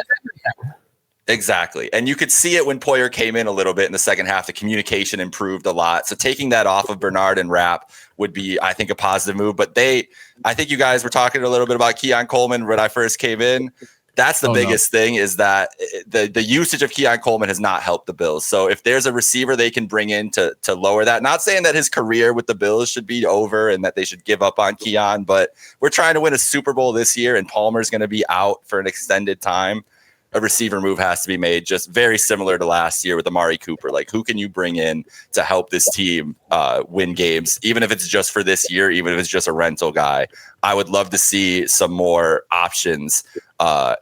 Exactly. And you could see it when Poyer came in a little bit in the second half. The communication improved a lot. So taking that off of Bernard and Rapp would be, I think, a positive move. But I think you guys were talking a little bit about Keon Coleman when I first came in. That's the biggest thing, is that the usage of Keon Coleman has not helped the Bills. So if there's a receiver they can bring in to lower that, not saying that his career with the Bills should be over and that they should give up on Keon, but we're trying to win a Super Bowl this year and Palmer's going to be out for an extended time. A receiver move has to be made, just very similar to last year with Amari Cooper. Like, who can you bring in to help this team win games, even if it's just for this year, even if it's just a rental guy? I would love to see some more options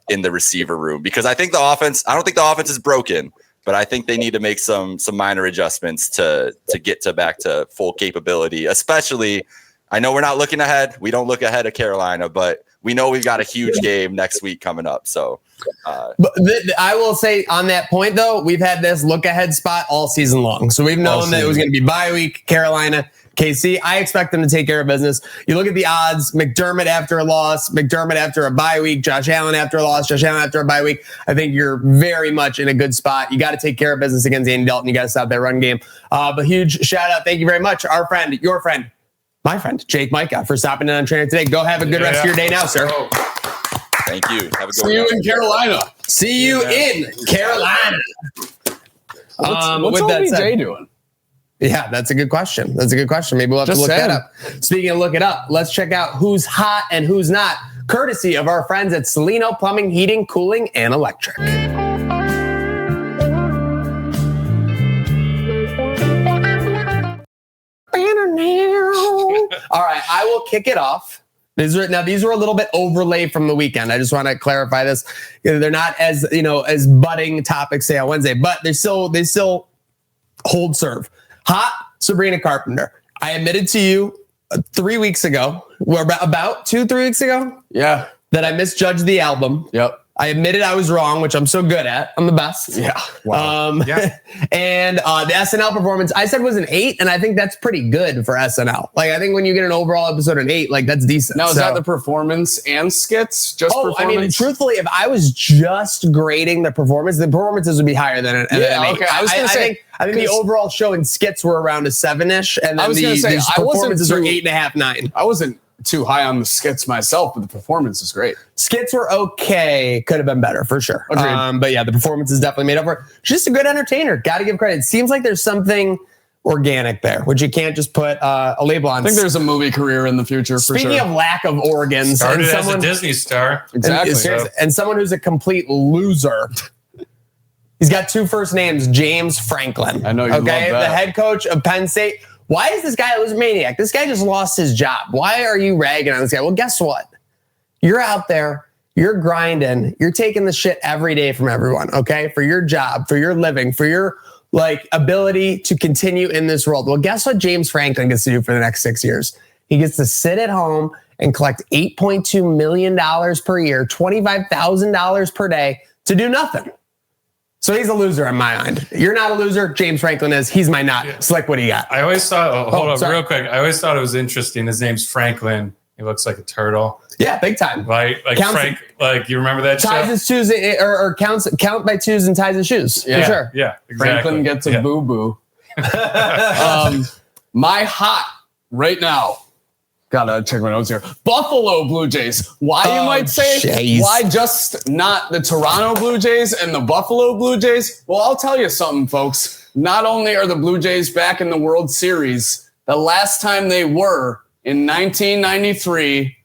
in the receiver room, because I don't think the offense is broken, but I think they need to make some minor adjustments to get back to full capability. Especially, I know we're not looking ahead. We don't look ahead of Carolina, but we know we've got a huge game next week coming up. So I will say on that point, though, we've had this look ahead spot all season long. So we've known that it was going to be bye week, Carolina, KC. I expect them to take care of business. You look at the odds: McDermott after a loss, McDermott after a bye week, Josh Allen after a loss, Josh Allen after a bye week. I think you're very much in a good spot. You got to take care of business against Andy Dalton. You got to stop that run game. But huge shout out. Thank you very much. Our friend, your friend, my friend, Jake Micah, for stopping in on Trainer today. Go have a good rest of your day now, sir. Thank you. Have a good See you in Carolina. See you in Carolina. What's OBJ doing? Yeah, that's a good question. Maybe we'll have to look that up. Speaking of look it up, let's check out who's hot and who's not, courtesy of our friends at Salino Plumbing, Heating, Cooling, and Electric. All right, I will kick it off. These were a little bit overlaid from the weekend. I just want to clarify this. They're not as budding topics say on Wednesday, but they still hold serve. Hot Sabrina Carpenter. I admitted to you 3 weeks ago, about 2-3 weeks ago, that I misjudged the album. Yep. I admitted I was wrong, which I'm so good at. I'm the best. Yeah. Wow. And the SNL performance, I said was an 8, and I think that's pretty good for SNL. Like, I think when you get an overall episode an 8, like, that's decent. Now, is that the performance and skits? Performance? I mean, truthfully, if I was just grading the performances would be higher than an 8. Okay. I think the overall show and skits were around a 7-ish, and then the performances are 8.5, 9. I wasn't too high on the skits myself, but the performance is great. Skits were okay. Could have been better for sure. But yeah, the performance is definitely made up for it. Just a good entertainer. Got to give credit. It seems like there's something organic there, which you can't just put a label on. I think there's a movie career in the future. Speaking of lack of organs, started as a Disney star. Exactly. And someone who's a complete loser. He's got 2 first names, James Franklin. I know you love that. The head coach of Penn State. Why is this guy a maniac? This guy just lost his job. Why are you ragging on this guy? Well, guess what? You're out there, you're grinding, you're taking the shit every day from everyone, okay? For your job, for your living, for your ability to continue in this world. Well, guess what James Franklin gets to do for the next 6 years? He gets to sit at home and collect $8.2 million per year, $25,000 per day to do nothing. So he's a loser in my mind. You're not a loser. James Franklin is. He's my not. Yeah. Slick, what do you got? I always thought, hold up real quick. I always thought it was interesting. His name's Franklin. He looks like a turtle. Yeah, big time. Like Frank, like you remember that ties his shoes or count by twos and ties his shoes. Yeah, for sure. Yeah, exactly. Franklin gets a boo-boo. My hot right now. Gotta check my notes here. Buffalo Blue Jays. Why, you might say? Jays. Why just not the Toronto Blue Jays and the Buffalo Blue Jays? Well, I'll tell you something, folks. Not only are the Blue Jays back in the World Series, the last time they were in 1993,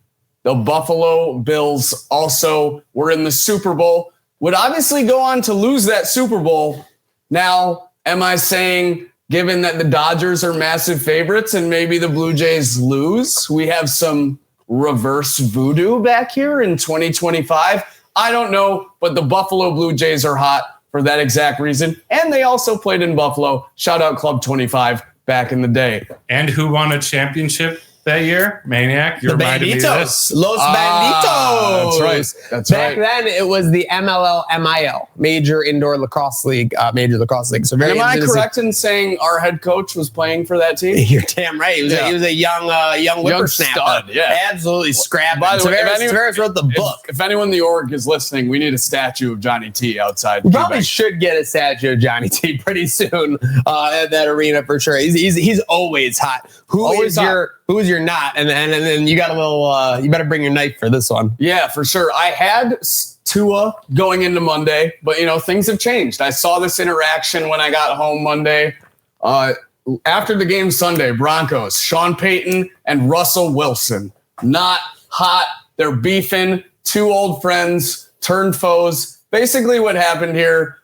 the Buffalo Bills also were in the Super Bowl. Would obviously go on to lose that Super Bowl. Now, am I saying, given that the Dodgers are massive favorites and maybe the Blue Jays lose, we have some reverse voodoo back here in 2025? I don't know, but the Buffalo Blue Jays are hot for that exact reason. And they also played in Buffalo. Shout out Club 25 back in the day. And who won a championship that year? Maniac. You The reminded me of this. Los Banditos. That's right. That's Back then, it was the MLL-MIL, Major Indoor Lacrosse League. So very. Am I correct in saying our head coach was playing for that team? You're damn right. He was a young whippersnapper. Stud, yeah. Absolutely scrapping. By the way, Tavares wrote the book. If anyone in the org is listening, we need a statue of Johnny T outside. We probably should get a statue of Johnny T pretty soon at that arena for sure. He's always hot. Who is your not? And then you got a little. You better bring your knife for this one. Yeah, for sure. I had Tua going into Monday, but things have changed. I saw this interaction when I got home Monday. After the game Sunday, Broncos, Sean Payton and Russell Wilson, not hot. They're beefing. Two old friends turned foes. Basically what happened here,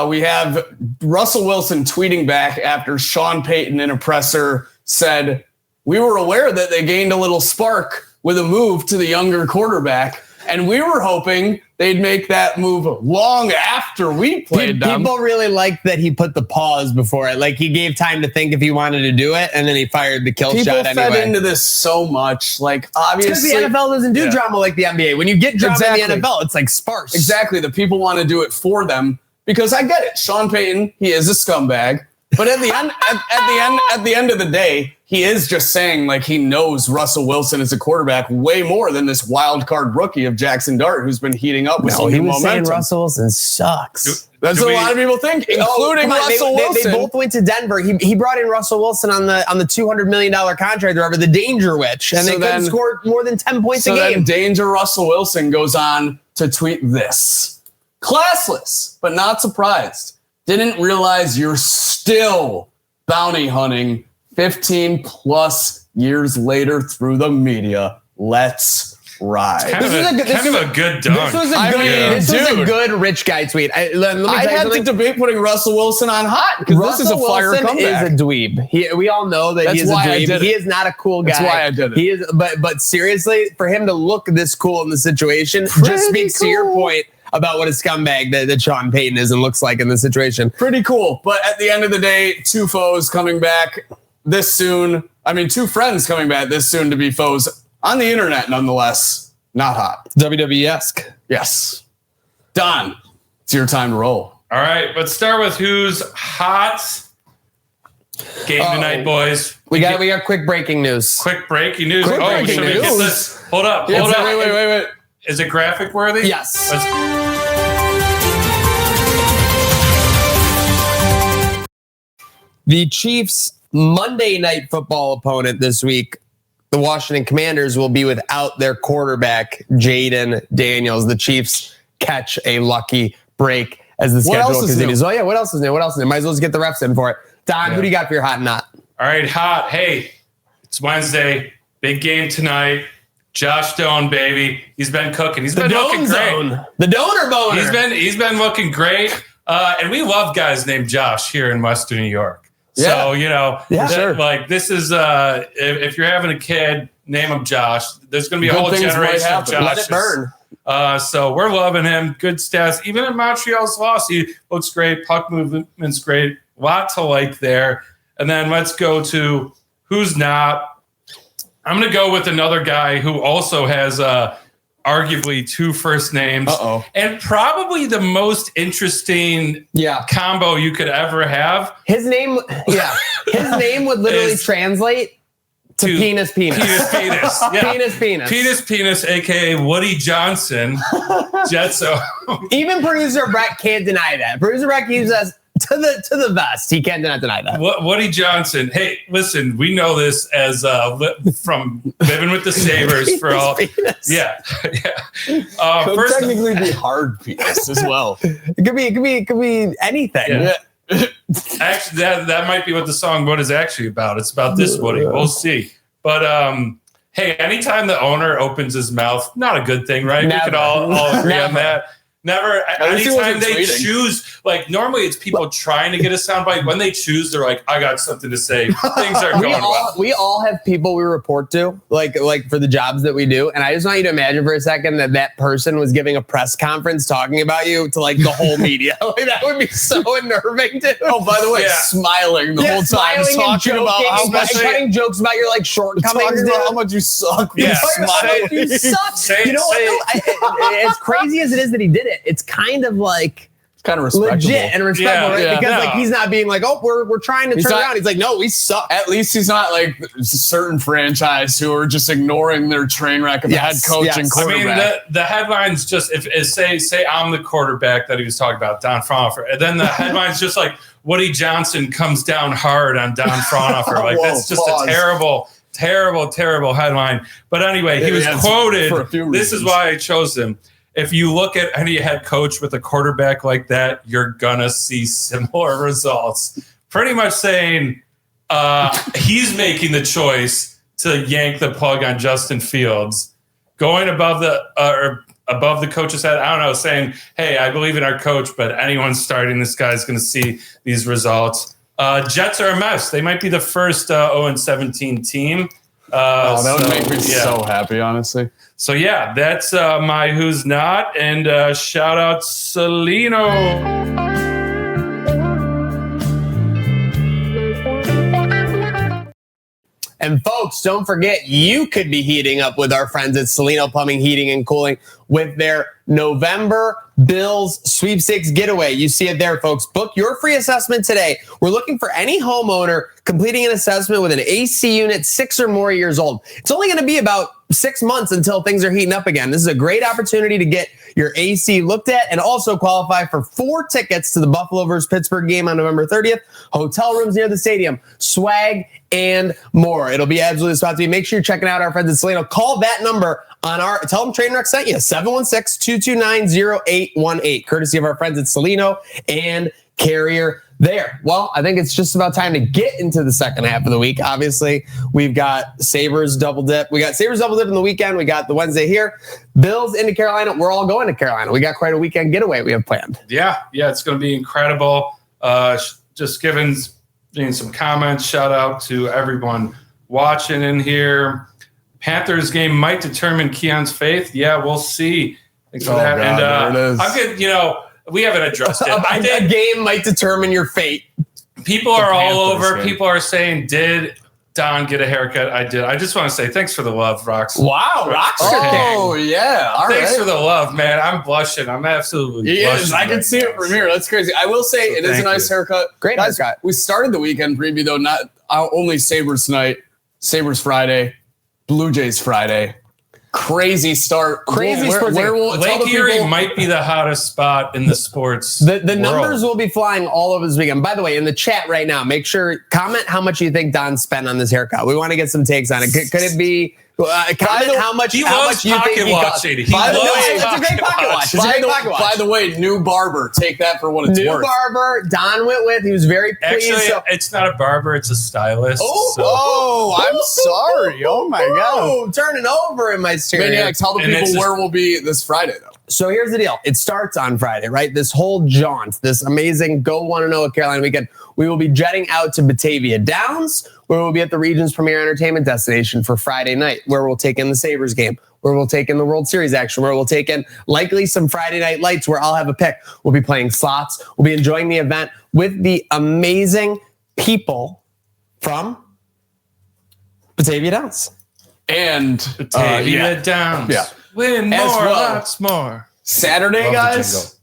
we have Russell Wilson tweeting back after Sean Payton in a presser said, "We were aware that they gained a little spark with a move to the younger quarterback, and we were hoping they'd make that move long after we played them." People really liked that he put the pause before it. Like he gave time to think if he wanted to do it, and then he fired the kill shot anyway. People fed into this so much. Like, obviously, because the NFL doesn't do drama like the NBA. When you get drama in the NFL, it's like sparse. Exactly. The people want to do it for them because I get it. Sean Payton, he is a scumbag. But at the end of the day, he is just saying like he knows Russell Wilson is a quarterback way more than this wild card rookie of Jackson Dart who's been heating up with some new momentum. Saying Russell Wilson sucks. That's what a lot of people think, including Russell Wilson. They both went to Denver. He brought in Russell Wilson on the $200 million contract or whatever, the Danger Witch, and they couldn't score more than 10 points a game. Then Danger Russell Wilson goes on to tweet this: "Classless, but not surprised. Didn't realize you're still bounty hunting 15 plus years later through the media. Let's ride." Kind of a good dunk. This was a good rich guy tweet. I had to debate putting Russell Wilson on hot because this is a fire comeback. Is a dweeb. We all know that he is a dweeb. He is not a cool guy. That's why I did it. He is, but seriously, for him to look this cool in the situation just speaks to your point about what a scumbag that Sean Payton is and looks like in this situation. Pretty cool. But at the end of the day, two foes coming back this soon. I mean, two friends coming back this soon to be foes on the internet, nonetheless. Not hot. WWE-esque. Yes. Don, it's your time to roll. All right, let's start with who's hot. Game tonight, boys. We got quick breaking news. Quick breaking news. Should we get this? Hold up. Wait. Is it graphic worthy? Yes. The Chiefs' Monday Night Football opponent this week, the Washington Commanders, will be without their quarterback, Jaden Daniels. The Chiefs catch a lucky break as the schedule continues. Oh, yeah. What else is new? Might as well just get the refs in for it. Don, who do you got for your hot and not? All right, hot. Hey, it's Wednesday. Big game tonight. Josh Doan, baby. He's been cooking. He's been looking great. The donor boner. He's been looking great. And we love guys named Josh here in Western New York. So, sure. Like this is, if you're having a kid, name him Josh. There's going to be a whole generation of Joshes. Let it burn. So we're loving him. Good stats. Even in Montreal's loss, he looks great. Puck movement's great. Lot to like there. And then let's go to who's not. I'm going to go with another guy who also has arguably two first names. And probably the most interesting combo you could ever have. His name would literally translate to penis. Yeah. Penis, a.k.a. Woody Johnson. Jetso. Even producer Brett can't deny that. Producer Brett keeps us to the vest. He can't deny that. Woody Johnson. Hey, listen, we know this as from living with the Sabres for all. Penis. Yeah. Could technically be hard penis as well. It could be anything. Yeah. Actually, that might be what the song "What" is actually about. It's about this Woody. We'll see. But hey, anytime the owner opens his mouth, not a good thing, right? Never. We could all agree on that. Never. Anytime they choose, like normally it's people trying to get a soundbite. When they choose, they're like, "I got something to say." Things are going well. We all have people we report to, like for the jobs that we do, and I just want you to imagine for a second that person was giving a press conference talking about you to like the whole media. Like that would be so unnerving, dude. Oh, by the way, smiling the whole time, talking about how much, cutting jokes about your like shortcomings, about how much you suck. Yeah, smiling. You suck. You know what? As crazy as it is that he did it, it's kind of like kind of respectable. Legit and respectable, right? Because like he's not being like, oh, we're trying to turn around. He's like, no, we suck. At least he's not like a certain franchise who are just ignoring their train wreck of the head coach and quarterback. I mean, the headlines just if say I'm the quarterback that he was talking about, Don Fraunhofer, and then the headlines just like Woody Johnson comes down hard on Don Fraunhofer. Like that's just a terrible headline. But anyway, he was quoted. This is why I chose him. If you look at any head coach with a quarterback like that, you're gonna see similar results. Pretty much saying he's making the choice to yank the plug on Justin Fields, going above the coach's head. I don't know, saying, "Hey, I believe in our coach, but anyone starting this guy is going to see these results." Jets are a mess. They might be the first 0-17 team. That would make me so happy, honestly. So, yeah, that's my Who's Not. And shout out Salino. And folks, don't forget, you could be heating up with our friends at Salino Plumbing, Heating, and Cooling with their November Bills Sweepstakes Getaway. You see it there, folks. Book your free assessment today. We're looking for any homeowner completing an assessment with an AC unit 6 or more years old. It's only going to be about 6 months until things are heating up again. This is a great opportunity to get your AC looked at and also qualify for 4 tickets to the Buffalo versus Pittsburgh game on November 30th, hotel rooms near the stadium, swag, and more. It'll be absolutely the spot to be. Make sure you're checking out our friends at Salino. Call that number on tell them Trainwreck sent you, 716-229-0818, courtesy of our friends at Salino and Carrier there. Well, I think it's just about time to get into the second half of the week. Obviously, we've got Sabres double dip. We got Sabres double dip in the weekend. We got the Wednesday here. Bills into Carolina. We're all going to Carolina. We got quite a weekend getaway we have planned. Yeah, it's going to be incredible. Just giving some comments. Shout out to everyone watching in here. Panthers game might determine Keon's faith. Yeah, we'll see. Thanks for that. God, and I'm good. We haven't addressed it. A game might determine your fate. People are all over. Game. People are saying, did Don get a haircut? I did. I just want to say thanks for the love, Rox. Wow, Rox. Oh, yeah. All thanks for the love, man. I'm blushing. I'm absolutely blushing. I can see it from here. That's crazy. I will say it is a nice haircut. Great haircut. We started the weekend preview, though, not only Sabres tonight, Sabres Friday, Blue Jays Friday. Crazy start. Crazy sports. Lake Erie might be the hottest spot in the sports. The numbers will be flying all over this weekend. By the way, in the chat right now, make sure comment how much you think Don spent on this haircut. We want to get some takes on it. Could it be? Comment how much you think he cost. It's a great pocket watch. By the way, new barber. Take that for what it's worth. New barber. Don went with. He was very pleased. Actually, it's not a barber. It's a stylist. I'm sorry. Oh my God. Turning over in my stereo. Maniac, tell the people where we'll be this Friday, though. So here's the deal. It starts on Friday, right? This whole jaunt, this amazing Go 1-0 at Carolina weekend. We will be jetting out to Batavia Downs, where we'll be at the region's premier entertainment destination for Friday night, where we'll take in the Sabres game, where we'll take in the World Series action, where we'll take in likely some Friday night lights where I'll have a pick. We'll be playing slots. We'll be enjoying the event with the amazing people from Batavia Downs. And Batavia Downs. Yeah. Win more, lots more. Saturday, guys,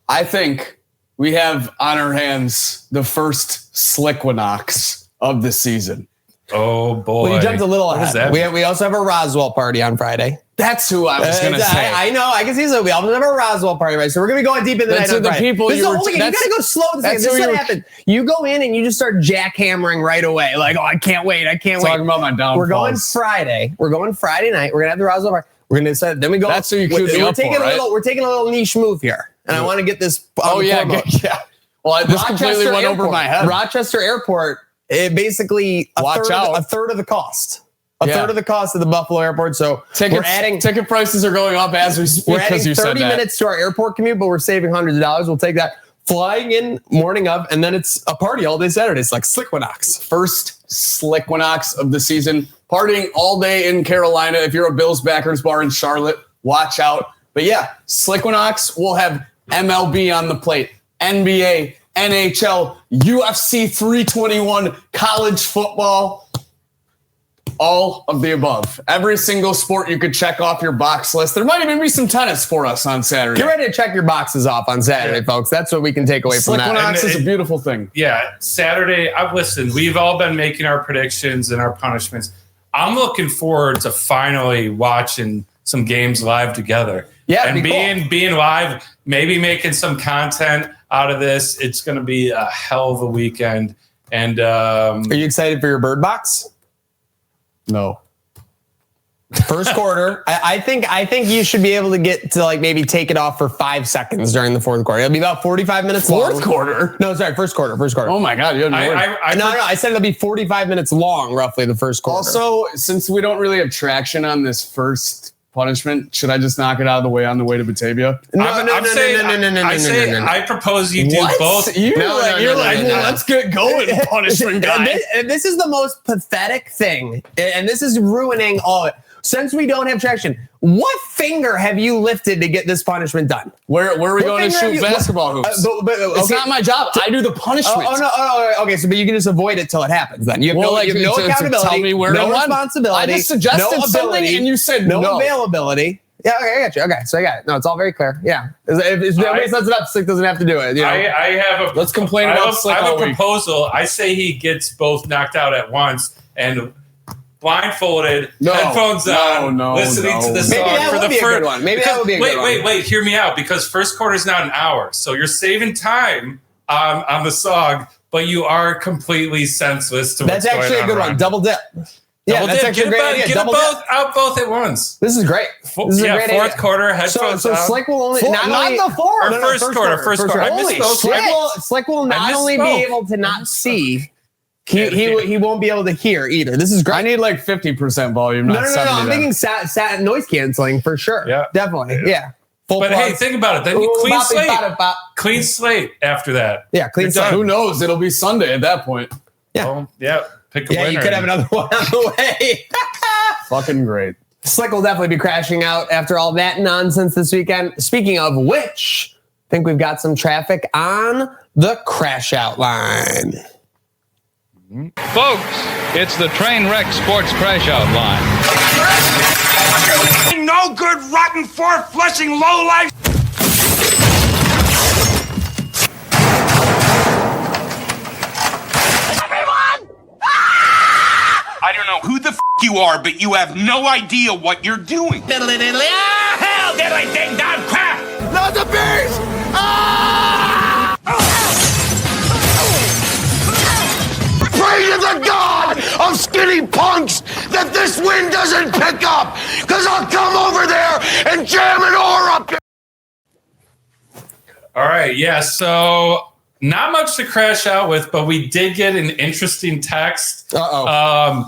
I think we have on our hands the first Slickwinox of the season. Oh, boy. Well, you jumped a little ahead. We also have a Roswell party on Friday. That's who I was going to say. I know. I can see so. We also have a Roswell party, right? So we're going to be going deep in the night on Friday. People you got to go slow. This is what happens. You go in and you just start jackhammering right away. Like, I can't wait. Talking about my downfalls. We're going Friday. We're going Friday night. We're going to have the Roswell party. We're going to decide. Then we go. That's who you queued me up for, right? We're taking a little niche move here. And I want to get this. Well, this completely went over my head. Rochester Airport, it basically a third of the cost. a third of the cost of the Buffalo airport. So ticket prices are going up as we speak. We're adding 30 minutes to our airport commute, but we're saving hundreds of dollars. We'll take that. Flying in morning of, and then it's a party all day Saturday. It's like Slickwinox. First Slickwinox of the season. Partying all day in Carolina. If you're a Bills backers bar in Charlotte, watch out. But yeah, Slickwinox will have MLB on the plate, NBA, NHL, UFC 321, college football, all of the above. Every single sport you could check off your box list. There might even be some tennis for us on Saturday. Get ready to check your boxes off on Saturday, folks. That's what we can take away from that. Slickwinox is a beautiful thing. Yeah, Saturday. Listen, we've all been making our predictions and our punishments. I'm looking forward to finally watching some games live together. Yeah, and being live, maybe making some content out of this. It's going to be a hell of a weekend. And are you excited for your bird box? No. First quarter. I think you should be able to get to like maybe take it off for 5 seconds during the fourth quarter. It'll be about 45 minutes long. Fourth quarter? No, sorry, first quarter. Oh my God. You I said it'll be 45 minutes long, roughly, the first quarter. Also, since we don't really have traction on this first punishment, should I just knock it out of the way on the way to Batavia? No. I propose you do both. Let's get going, punishment guy. This is the most pathetic thing, and this is ruining all of it. Since we don't have traction, what finger have you lifted to get this punishment done? Where are we going to shoot basketball hoops? It's not my job. I do the punishment. Okay. So, but you can just avoid it till it happens. Then you have no accountability, tell me where no responsibility. I just suggested something and you said no availability. Yeah, okay, I got you. Okay, so I got it. No, it's all very clear. Yeah, if nobody sets it up, Slick doesn't have to do it. You know? I have a. Let's complain about Slick. I have a proposal. I say he gets both knocked out at once and blindfolded, headphones on, listening to the song for the first one. Maybe that would be a good one. Wait, hear me out, because first quarter is not an hour, so you're saving time on the song, but you are completely senseless to what's going on. That's actually a good one. Double dip. Yeah, that's actually a great idea. Get both at once. This is great. This is a great fourth quarter, headphones so Slick will only first quarter. Slick will not only be able to not see. He won't be able to hear either. This is great. I need like 50% volume. No. I'm thinking sat noise canceling for sure. Yeah, definitely. Yeah. But hey, think about it. Then clean slate after that. Yeah, clean slate. Who knows? It'll be Sunday at that point. Yeah. Pick a winner. You could have another one on the way. Fucking great. Slick will definitely be crashing out after all that nonsense this weekend. Speaking of which, I think we've got some traffic on the crash out line. Folks, it's the Trainwreck Sports Crash Out line. No good, rotten, four-flushing, low-life. Everyone! I don't know who the f*** you are, but you have no idea what you're doing. Diddly diddly, hell, diddly ding dong crap! Not the bees! Pray to the God of skinny punks that this wind doesn't pick up, because I'll come over there and jam an oar up. All right, yeah, so not much to crash out with, but we did get an interesting text. We're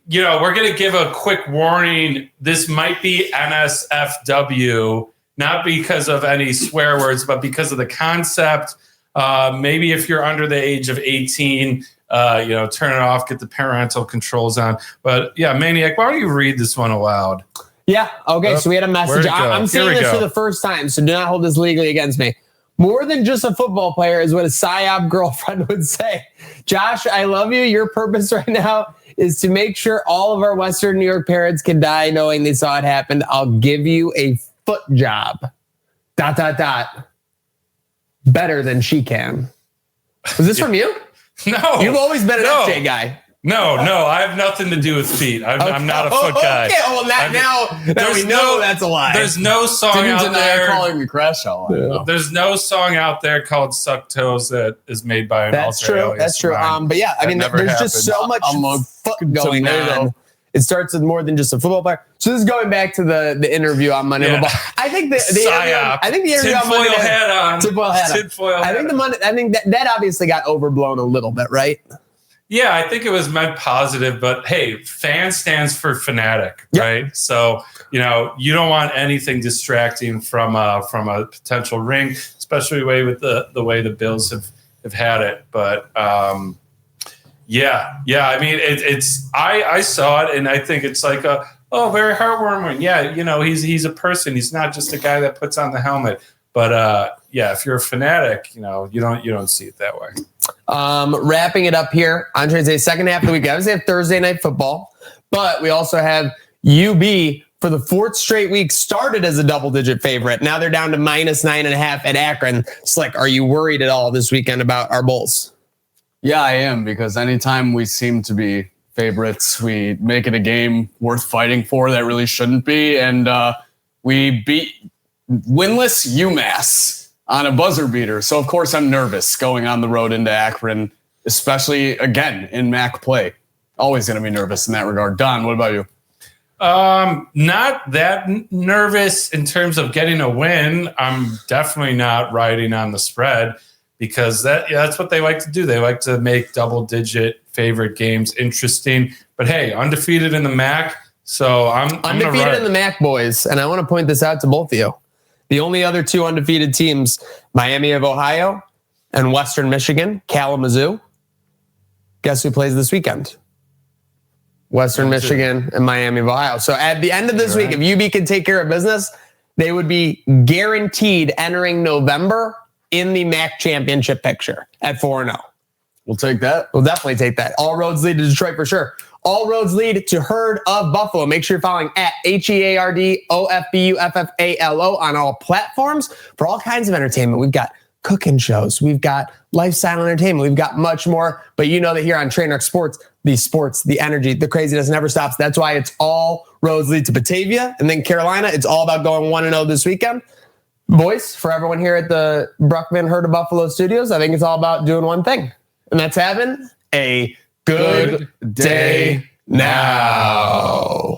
going to give a quick warning. This might be NSFW, not because of any swear words, but because of the concept. Maybe if you're under the age of 18, turn it off, get the parental controls on. But yeah, Maniac, why don't you read this one aloud? Yeah. Okay. So we had a message. I'm saying this for the first time, so do not hold this legally against me. More than just a football player is what a PSYOP girlfriend would say. Josh, I love you. Your purpose right now is to make sure all of our Western New York parents can die knowing they saw it happen. I'll give you a foot job. ... Better than she can. Was this from you? No. You've always been an FJ guy. No, I have nothing to do with feet. I'm not a foot guy. Okay, well, now we know that's a lie. There's no song out there calling me crash out. Yeah. There's no song out there called "Suck Toes" that is made by an alter alias. That's true. But yeah, I mean, there's just so much foot going on. It starts with more than just a football player. So this is going back to the interview on Monday. Yeah. I think the interview on Monday. Tinfoil hat on. I think that obviously got overblown a little bit, right? Yeah, I think it was meant positive, but hey, fan stands for fanatic, right? So, you don't want anything distracting from a potential ring, especially with the way the Bills have had it. But I mean, I saw it, and I think it's like very heartwarming. Yeah, he's a person. He's not just a guy that puts on the helmet. But if you're a fanatic, you don't see it that way. Wrapping it up here on Trades Day, second half of the week. Obviously, have Thursday night football, but we also have UB for the fourth straight week started as a double-digit favorite. Now they're down to -9.5 at Akron. Slick, are you worried at all this weekend about our Bulls? Yeah, I am, because anytime we seem to be favorites, we make it a game worth fighting for that really shouldn't be, and we beat winless UMass on a buzzer beater. So, of course, I'm nervous going on the road into Akron, especially, again, in MAC play. Always going to be nervous in that regard. Don, what about you? Not that nervous in terms of getting a win. I'm definitely not riding on the spread, because that's what they like to do. They like to make double-digit favorite games interesting. But, hey, undefeated in the MAC, so I'm undefeated in the MAC, boys. And I want to point this out to both of you. The only other two undefeated teams, Miami of Ohio and Western Michigan, Kalamazoo. Guess who plays this weekend? Western Michigan and Miami of Ohio. So at the end of this week, if UB could take care of business, they would be guaranteed entering November in the MAC championship picture at 4-0. We'll take that. We'll definitely take that. All roads lead to Detroit for sure. All roads lead to Herd of Buffalo. Make sure you're following at HEARDOFBUFFALO on all platforms for all kinds of entertainment. We've got cooking shows. We've got lifestyle entertainment. We've got much more. But you know that here on Trainwreck Sports, the energy, the craziness never stops. That's why it's all roads lead to Batavia. And then Carolina, it's all about going 1-0 this weekend. Boys, for everyone here at the Bruckman Herd of Buffalo Studios, I think it's all about doing one thing. And that's having a good day now.